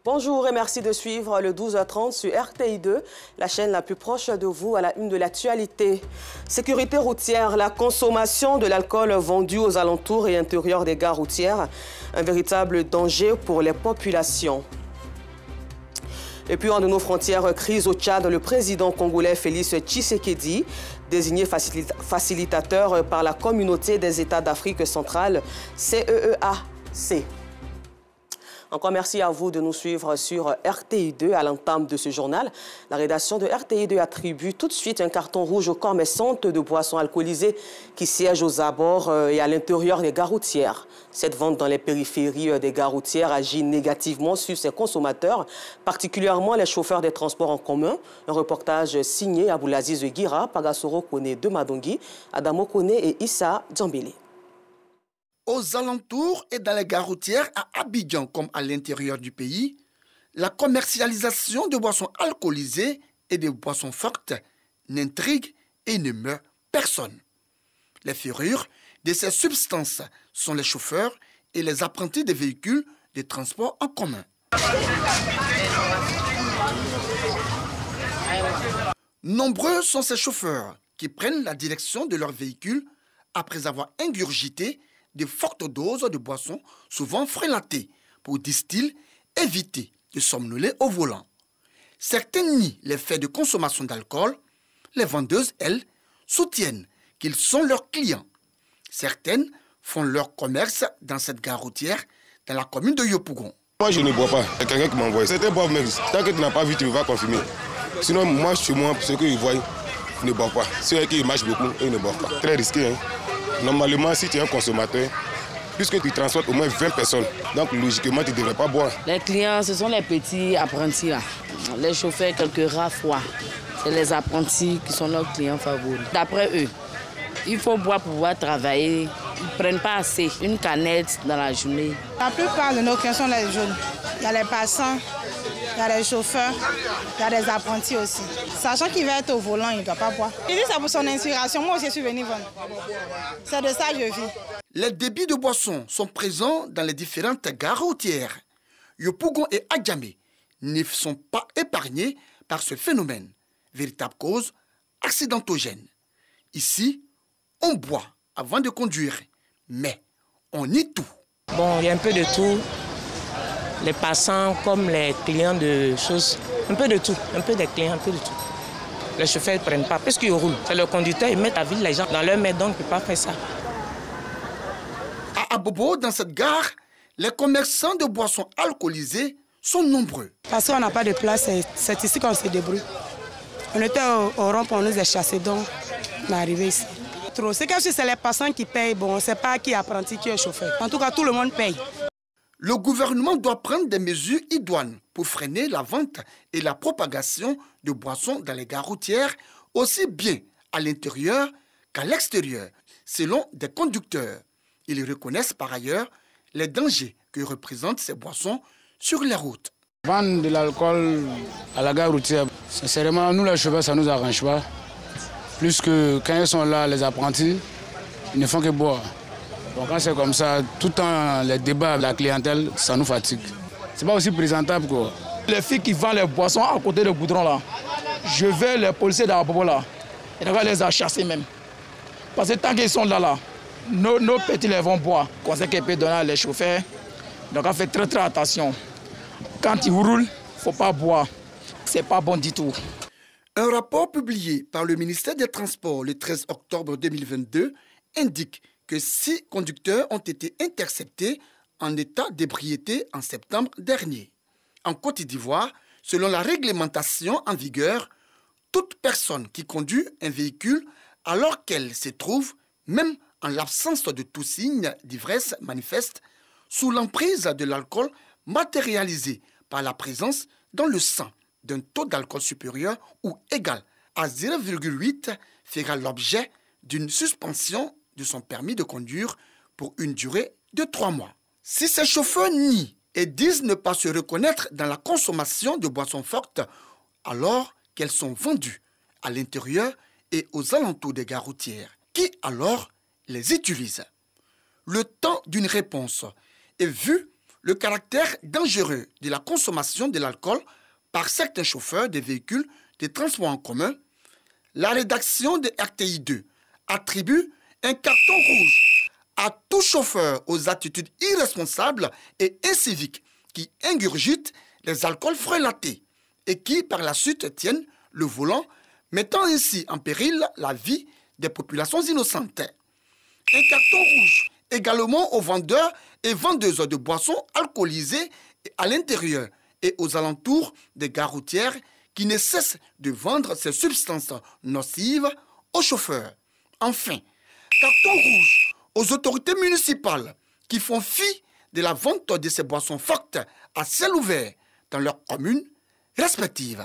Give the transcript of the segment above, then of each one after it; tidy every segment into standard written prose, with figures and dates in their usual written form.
Bonjour et merci de suivre le 12h30 sur RTI2, la chaîne la plus proche de vous à la une de l'actualité. Sécurité routière, la consommation de l'alcool vendu aux alentours et intérieurs des gares routières, un véritable danger pour les populations. Et puis, hors de nos frontières, crise au Tchad, le président congolais Félix Tshisekedi, désigné facilitateur par la communauté des États d'Afrique centrale, CEEAC. Encore merci à vous de nous suivre sur RTI2 à l'entame de ce journal. La rédaction de RTI2 attribue tout de suite un carton rouge aux commerçantes de boissons alcoolisées qui siègent aux abords et à l'intérieur des gares routières. Cette vente dans les périphéries des gares routières agit négativement sur ses consommateurs, particulièrement les chauffeurs des transports en commun. Un reportage signé Aboulaziz Guira, Pagasoro Kone de Madongi, Adamo Kone et Issa Djambélé. Aux alentours et dans les gares routières à Abidjan comme à l'intérieur du pays, la commercialisation de boissons alcoolisées et de boissons fortes n'intrigue et ne meurt personne. Les fureurs de ces substances sont les chauffeurs et les apprentis des véhicules de transport en commun. Nombreux sont ces chauffeurs qui prennent la direction de leur véhicule après avoir ingurgité de fortes doses de boissons, souvent frelatées, pour, disent-ils, éviter de somnoler au volant. Certains nient les faits de consommation d'alcool. Les vendeuses, elles, soutiennent qu'ils sont leurs clients. Certaines font leur commerce dans cette gare routière, dans la commune de Yopougon. Moi, je ne bois pas. Il y a quelqu'un qui m'envoie. Certains boivent même. Tant que tu n'as pas vu, tu vas confirmer. Sinon, moi, chez moi, ceux qu'ils voient, ils ne boivent pas. Ceux qui marchent beaucoup, ils ne boivent pas. Très risqué, hein. Normalement, si tu es un consommateur, puisque tu transportes au moins 20 personnes, donc logiquement, tu ne devrais pas boire. Les clients, ce sont les petits apprentis, là. Les chauffeurs, quelques rares fois. C'est les apprentis qui sont leurs clients favoris. D'après eux, il faut boire pour pouvoir travailler. Ils ne prennent pas assez, une canette dans la journée. La plupart de nos clients sont les jeunes. Il y a les passants, il y a les chauffeurs, il y a des apprentis aussi. Sachant qu'il va être au volant, il ne doit pas boire. Il dit c'est pour son inspiration. Moi aussi, je suis venu vendre. C'est de ça que je vis. Les débits de boissons sont présents dans les différentes gares routières. Yopougon et Adjamé ne sont pas épargnés par ce phénomène, véritable cause accidentogène. Ici, on boit avant de conduire, mais on nie tout. Bon, il y a un peu de tout. Les passants comme les clients de choses, un peu de tout, un peu des clients, un peu de tout. Les chauffeurs ne prennent pas, parce qu'ils roulent. C'est le conducteur, ils mettent à ville les gens dans leur main, donc ils ne peuvent pas faire ça. À Abobo, dans cette gare, les commerçants de boissons alcoolisées sont nombreux. Parce qu'on n'a pas de place, c'est ici qu'on se débrouille. On était au rond-point, on nous a chassés, donc on est arrivé ici. C'est comme si c'est les passants qui payent, bon, on ne sait pas qui est apprenti, qui est chauffeur. En tout cas, tout le monde paye. Le gouvernement doit prendre des mesures idoines pour freiner la vente et la propagation de boissons dans les gares routières, aussi bien à l'intérieur qu'à l'extérieur, selon des conducteurs. Ils reconnaissent par ailleurs les dangers que représentent ces boissons sur les routes. Vendre de l'alcool à la gare routière, sincèrement, nous les chauffeurs, ça ne nous arrange pas. Plus que quand ils sont là, les apprentis, ils ne font que boire. Bon, quand c'est comme ça, tout le temps, les débats de la clientèle, ça nous fatigue. C'est pas aussi présentable, quoi. Les filles qui vendent les boissons à côté du goudron, là, je vais les policiers d'Abobo, là, et on va les chasser même. Parce que tant qu'ils sont là, nos petits les vont boire. Conseil qu'ils peuvent donner à les chauffeurs. Donc on fait très attention. Quand ils roulent, il ne faut pas boire. C'est pas bon du tout. Un rapport publié par le ministère des Transports le 13 octobre 2022 indique que 6 conducteurs ont été interceptés en état d'ébriété en septembre dernier. En Côte d'Ivoire, selon la réglementation en vigueur, toute personne qui conduit un véhicule alors qu'elle se trouve, même en l'absence de tout signe d'ivresse manifeste, sous l'emprise de l'alcool matérialisé par la présence dans le sang d'un taux d'alcool supérieur ou égal à 0,8 fera l'objet d'une suspension de son permis de conduire pour une durée de 3 mois. Si ces chauffeurs nient et disent ne pas se reconnaître dans la consommation de boissons fortes, alors qu'elles sont vendues à l'intérieur et aux alentours des gares routières, qui alors les utilise? Le temps d'une réponse est vu le caractère dangereux de la consommation de l'alcool par certains chauffeurs de véhicules de transport en commun, la rédaction de RTI 2 attribue un carton rouge à tout chauffeur aux attitudes irresponsables et inciviques qui ingurgitent les alcools frelatés et qui, par la suite, tiennent le volant, mettant ainsi en péril la vie des populations innocentes. Un carton rouge également aux vendeurs et vendeuses de boissons alcoolisées à l'intérieur et aux alentours des gares routières qui ne cessent de vendre ces substances nocives aux chauffeurs. Enfin, carton rouge aux autorités municipales qui font fi de la vente de ces boissons fortes à ciel ouvert dans leurs communes respectives.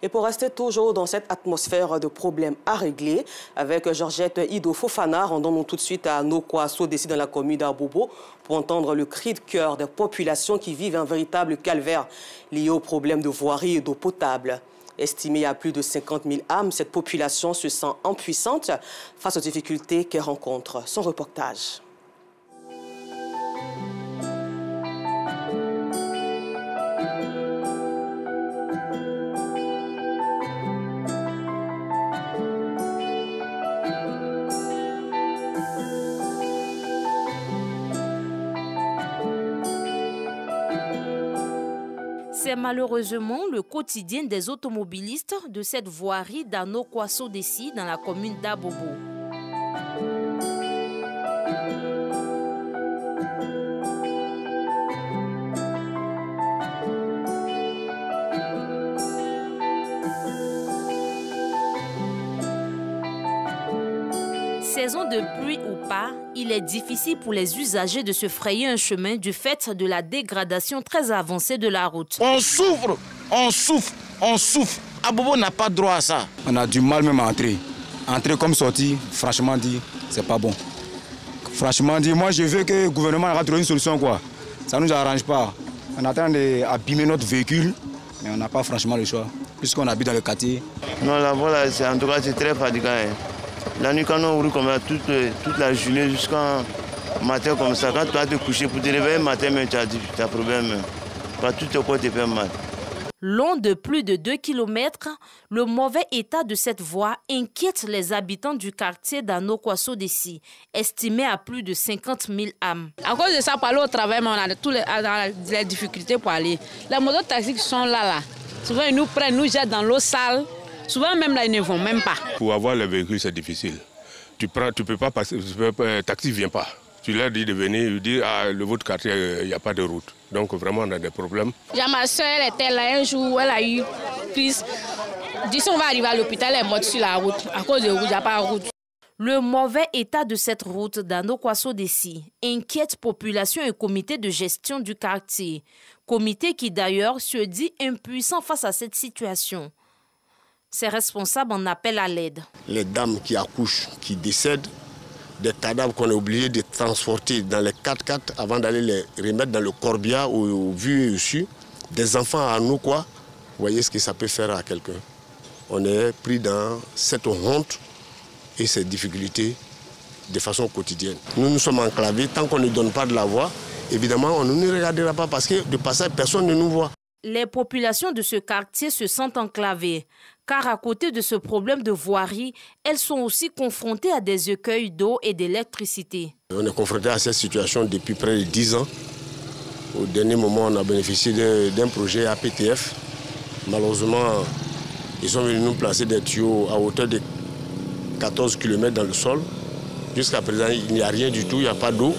Et pour rester toujours dans cette atmosphère de problèmes à régler, avec Georgette Ido Fofana, rendons-nous tout de suite à Nokwa-Sodesi dans la commune d'Abobo pour entendre le cri de cœur des populations qui vivent un véritable calvaire lié aux problèmes de voirie et d'eau potable. Estimée à plus de 50 000 âmes, cette population se sent impuissante face aux difficultés qu'elle rencontre. Son reportage. C'est malheureusement le quotidien des automobilistes de cette voirie d'Anokwa-Sodesi dans la commune d'Abobo. Saison de pluie ou pas, il est difficile pour les usagers de se frayer un chemin du fait de la dégradation très avancée de la route. On souffre, on souffre, on souffre. Abobo n'a pas droit à ça. On a du mal même à entrer. Entrer comme sortir, franchement dit, c'est pas bon. Franchement dit, moi je veux que le gouvernement ait trouvé une solution quoi. Ça ne nous arrange pas. On est en train d'abîmer notre véhicule, mais on n'a pas franchement le choix, puisqu'on habite dans le quartier. Non, la voie en tout cas c'est très fatigant. La nuit, quand on roule comme ça, toute la journée jusqu'au matin comme ça, quand tu vas te coucher pour te réveiller le matin, tu as problème. Tout ton corps te fait mal. Long de plus de 2 km, le mauvais état de cette voie inquiète les habitants du quartier d'Anokwa-Sodesi, estimé à plus de 50 000 âmes. À cause de ça, pour aller au travail, on a toutes les difficultés pour aller. Les mototaxis qui sont là, souvent ils nous prennent, nous jettent dans l'eau sale. Souvent même là, ils ne vont même pas. Pour avoir les véhicules, c'est difficile. Tu peux pas passer, le taxi ne vient pas. Tu leur dis de venir, ils disent le votre quartier, il n'y a pas de route. Donc vraiment, on a des problèmes. Ma soeur, elle était là un jour, elle a eu crise. Dis on va arriver à l'hôpital, elle est morte sur la route. À cause de la route, il n'y a pas de route. Le mauvais état de cette route d'Anokwa-Sodesi inquiète population et comité de gestion du quartier. Comité qui d'ailleurs se dit impuissant face à cette situation. Ces responsables en appellent à l'aide. Les dames qui accouchent, qui décèdent, des cadavres qu'on est obligé de transporter dans les 4x4 avant d'aller les remettre dans le corbillard au vu et au su. Des enfants à nous, quoi. Vous voyez ce que ça peut faire à quelqu'un. On est pris dans cette honte et ces difficultés de façon quotidienne. Nous sommes enclavés. Tant qu'on ne donne pas de la voix, évidemment, on ne nous regardera pas parce que de passage, personne ne nous voit. Les populations de ce quartier se sentent enclavées, car à côté de ce problème de voirie, elles sont aussi confrontées à des écueils d'eau et d'électricité. On est confronté à cette situation depuis près de 10 ans. Au dernier moment, on a bénéficié d'un projet APTF. Malheureusement, ils sont venus nous placer des tuyaux à hauteur de 14 km dans le sol. Jusqu'à présent, il n'y a rien du tout, il n'y a pas d'eau.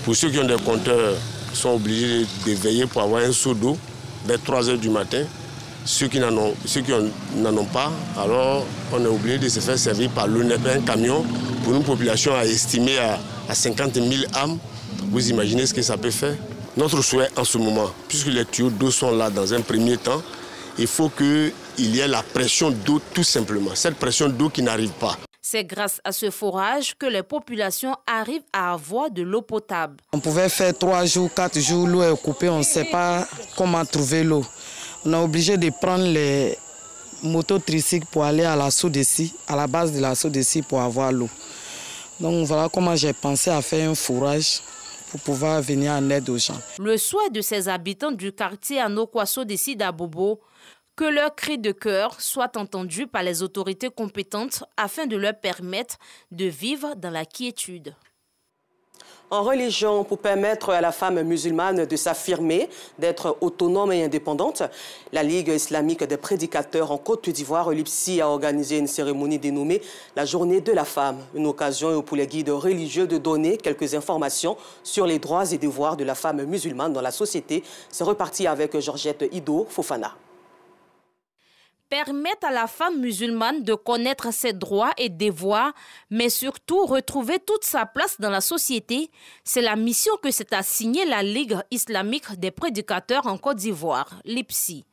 Pour ceux qui ont des compteurs, ils sont obligés de veiller pour avoir un seau d'eau vers 3 h du matin. Ceux qui n'en ont pas, alors on est obligé de se faire servir par un camion pour une population à estimer à 50 000 âmes. Vous imaginez ce que ça peut faire? Notre souhait en ce moment, puisque les tuyaux d'eau sont là dans un premier temps, il faut qu'il y ait la pression d'eau tout simplement. Cette pression d'eau qui n'arrive pas. C'est grâce à ce forage que les populations arrivent à avoir de l'eau potable. On pouvait faire 3 jours, 4 jours, l'eau est coupée, on ne sait pas comment trouver l'eau. On est obligé de prendre les motos tricycles pour aller à la Sodesi, à la base de la Sodesi pour avoir l'eau. Donc voilà comment j'ai pensé à faire un fourrage pour pouvoir venir en aide aux gens. Le souhait de ces habitants du quartier Anokwaso décide à Bobo que leur cri de cœur soit entendu par les autorités compétentes afin de leur permettre de vivre dans la quiétude. En religion, pour permettre à la femme musulmane de s'affirmer, d'être autonome et indépendante, la Ligue islamique des prédicateurs en Côte d'Ivoire, l'IPSI, a organisé une cérémonie dénommée la Journée de la femme. Une occasion pour les guides religieux de donner quelques informations sur les droits et devoirs de la femme musulmane dans la société. C'est reparti avec Georgette Ido Fofana. Permettre à la femme musulmane de connaître ses droits et devoirs, mais surtout retrouver toute sa place dans la société, c'est la mission que s'est assignée la Ligue islamique des prédicateurs en Côte d'Ivoire, l'IPSI.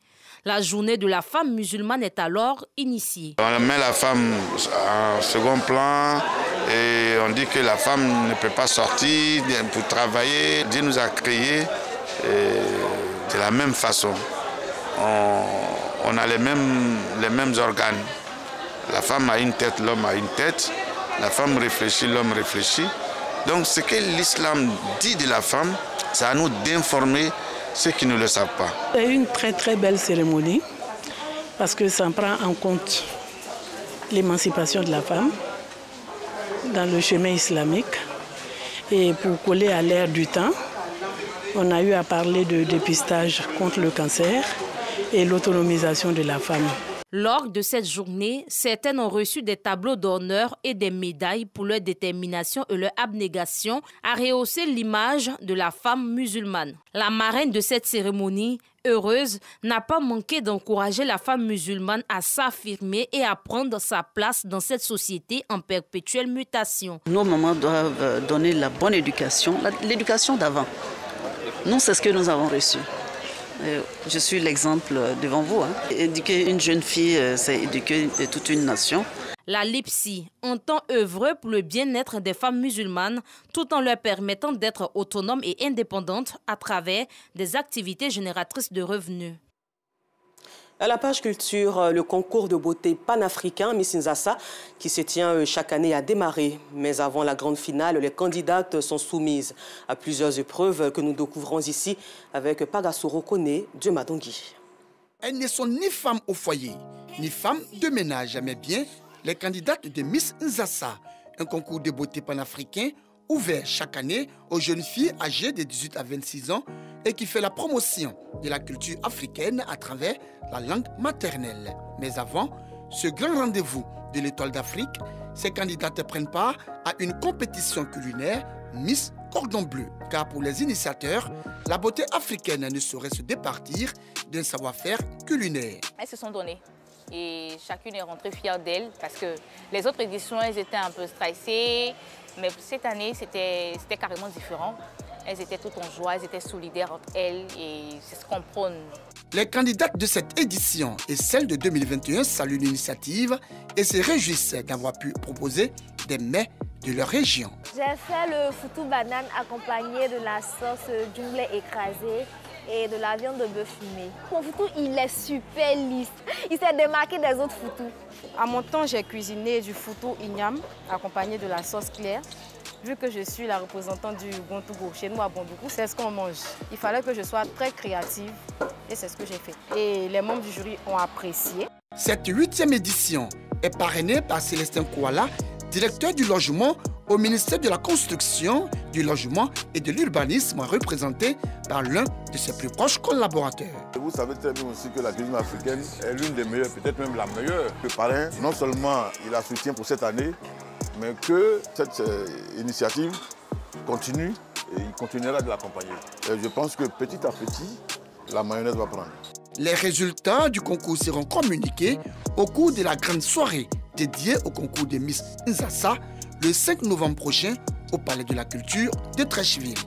La journée de la femme musulmane est alors initiée. On met la femme en second plan et on dit que la femme ne peut pas sortir pour travailler. Dieu nous a créés de la même façon. On a les mêmes organes. La femme a une tête, l'homme a une tête. La femme réfléchit, l'homme réfléchit. Donc ce que l'islam dit de la femme, c'est à nous d'informer ceux qui ne le savent pas. C'est une très belle cérémonie parce que ça prend en compte l'émancipation de la femme dans le chemin islamique. Et pour coller à l'ère du temps, on a eu à parler de dépistage contre le cancer et l'autonomisation de la femme. Lors de cette journée, certaines ont reçu des tableaux d'honneur et des médailles pour leur détermination et leur abnégation à rehausser l'image de la femme musulmane. La marraine de cette cérémonie, heureuse, n'a pas manqué d'encourager la femme musulmane à s'affirmer et à prendre sa place dans cette société en perpétuelle mutation. Nos mamans doivent donner la bonne éducation, l'éducation d'avant. Nous, c'est ce que nous avons reçu. Je suis l'exemple devant vous. Éduquer une jeune fille, c'est éduquer toute une nation. La LIPSI entend œuvrer pour le bien-être des femmes musulmanes tout en leur permettant d'être autonomes et indépendantes à travers des activités génératrices de revenus. À la page culture, le concours de beauté panafricain Miss Nzassa qui se tient chaque année a démarré. Mais avant la grande finale, les candidates sont soumises à plusieurs épreuves que nous découvrons ici avec Pagasoro Kone Diemadongui. Elles ne sont ni femmes au foyer, ni femmes de ménage, mais bien les candidates de Miss Nzassa, un concours de beauté panafricain ouvert chaque année aux jeunes filles âgées de 18 à 26 ans et qui fait la promotion de la culture africaine à travers la langue maternelle. Mais avant ce grand rendez-vous de l'Étoile d'Afrique, ces candidates prennent part à une compétition culinaire Miss Cordon Bleu. Car pour les initiateurs, la beauté africaine ne saurait se départir d'un savoir-faire culinaire. Elles se sont données. Et chacune est rentrée fière d'elle parce que les autres éditions, elles étaient un peu stressées. Mais cette année, c'était carrément différent. Elles étaient toutes en joie, elles étaient solidaires entre elles et c'est ce qu'on prône. Les candidates de cette édition et celle de 2021 saluent l'initiative et se réjouissent d'avoir pu proposer des mets de leur région. J'ai fait le foutou banane accompagné de la sauce du blé écrasé et de la viande de bœuf fumée. Mon foutou, il est super lisse. Il s'est démarqué des autres foutous. À mon temps, j'ai cuisiné du foutou igname accompagné de la sauce claire. Vu que je suis la représentante du Gontougo, chez nous à Bondoukou, c'est ce qu'on mange. Il fallait que je sois très créative et c'est ce que j'ai fait. Et les membres du jury ont apprécié. Cette 8e édition est parrainée par Célestin Kouala, directeur du logement au ministère de la Construction, du Logement et de l'Urbanisme, représenté par l'un de ses plus proches collaborateurs. Vous savez très bien aussi que la cuisine africaine est l'une des meilleures, peut-être même la meilleure. Le parrain, non seulement il a soutien pour cette année, mais que cette initiative continue et il continuera de l'accompagner. Et je pense que petit à petit, la mayonnaise va prendre. Les résultats du concours seront communiqués au cours de la grande soirée dédiée au concours de Miss Nzassa le 5 novembre prochain au Palais de la Culture de Treichville.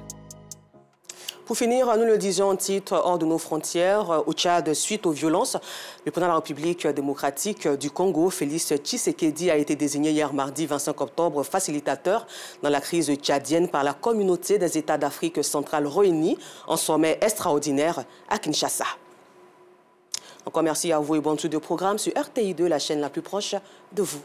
Pour finir, nous le disions en titre hors de nos frontières, au Tchad, suite aux violences, le président de la République démocratique du Congo, Félix Tshisekedi, a été désigné hier mardi 25 octobre facilitateur dans la crise tchadienne par la communauté des États d'Afrique centrale réunis en sommet extraordinaire à Kinshasa. Encore merci à vous et bonne suite de programme sur RTI2, la chaîne la plus proche de vous.